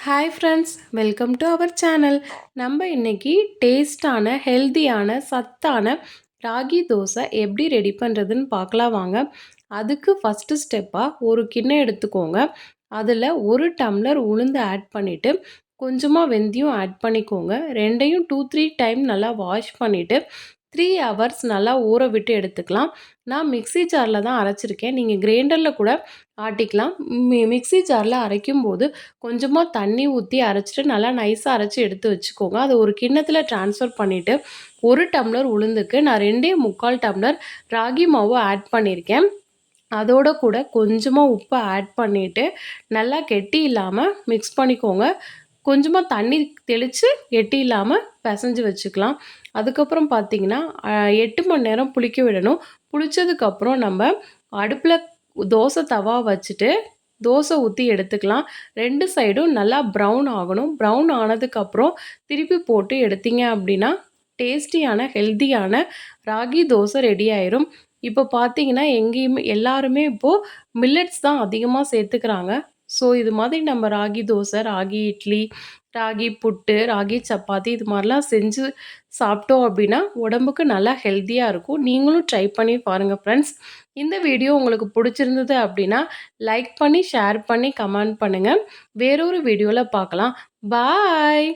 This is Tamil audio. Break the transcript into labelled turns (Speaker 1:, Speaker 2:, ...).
Speaker 1: Hi friends, welcome to our channel. நம்ம இன்னைக்கு டேஸ்டான, ஹெல்தியான, சத்தான ராகி தோசை எப்படி ரெடி பண்ணுறதுன்னு பார்க்கலாம் வாங்க. அதுக்கு ஃபஸ்ட்டு ஸ்டெப்பாக ஒரு கிண்ணம் எடுத்துக்கோங்க. அதில் ஒரு டம்ளர் உளுந்து ஆட் பண்ணிவிட்டு கொஞ்சமாக வெந்தயம் ஆட் பண்ணிக்கோங்க. ரெண்டையும் 2-3 டைம் நல்லா வாஷ் பண்ணிவிட்டு 3 ஹவர்ஸ் நல்லா ஊற விட்டு எடுத்துக்கலாம். நான் மிக்ஸி ஜாரில் தான் அரைச்சிருக்கேன். நீங்கள் கிரைண்டரில் கூட ஆட்டிக்கலாம். மிக்ஸி ஜாரில் அரைக்கும்போது கொஞ்சமாக தண்ணி ஊற்றி அரைச்சிட்டு நல்லா நைஸாக அரைச்சி எடுத்து வச்சுக்கோங்க. அதை ஒரு கிண்ணத்தில் ட்ரான்ஸ்ஃபர் பண்ணிவிட்டு 1 டம்ளர் உளுந்துக்கு நான் 2.25 டம்ளர் ராகி மாவு ஆட் பண்ணியிருக்கேன். அதோட கூட கொஞ்சமாக உப்பு ஆட் பண்ணிவிட்டு நல்லா கெட்டி இல்லாமல் மிக்ஸ் பண்ணிக்கோங்க. கொஞ்சமாக தண்ணி தெளித்து கெட்டி இல்லாமல் பிசைஞ்சு வச்சுக்கலாம். அதுக்கப்புறம் பார்த்தீங்கன்னா 8 மணி நேரம் புளிக்க விடணும். புளிச்சதுக்கப்புறம் நம்ம அடுப்பில் தோசை தவா வச்சுட்டு தோசை ஊற்றி எடுத்துக்கலாம். 2 சைடும் நல்லா ப்ரௌன் ஆகணும். ப்ரௌன் ஆனதுக்கப்புறம் திருப்பி போட்டு எடுத்தீங்க அப்படின்னா டேஸ்டியான, ஹெல்த்தியான ராகி தோசை ரெடி ஆயிரும். இப்போ பார்த்தீங்கன்னா எங்கேயுமே எல்லாருமே இப்போது மில்லட்ஸ் தான் அதிகமாக சேர்த்துக்கிறாங்க. ஸோ இது மாதிரி நம்ம ராகி தோசை, ராகி இட்லி, ராகி புட்டு, ராகி சப்பாத்தி இது மாதிரிலாம் செஞ்சு சாப்பிட்டோம் அப்படின்னா உடம்புக்கு நல்லா ஹெல்த்தியாக இருக்கும். நீங்களும் ட்ரை பண்ணி பாருங்கள் ஃப்ரெண்ட்ஸ். இந்த வீடியோ உங்களுக்கு பிடிச்சிருந்தது அப்படின்னா லைக் பண்ணி, ஷேர் பண்ணி, கமெண்ட் பண்ணுங்கள். வேறொரு வீடியோவில் பார்க்கலாம். பாய்.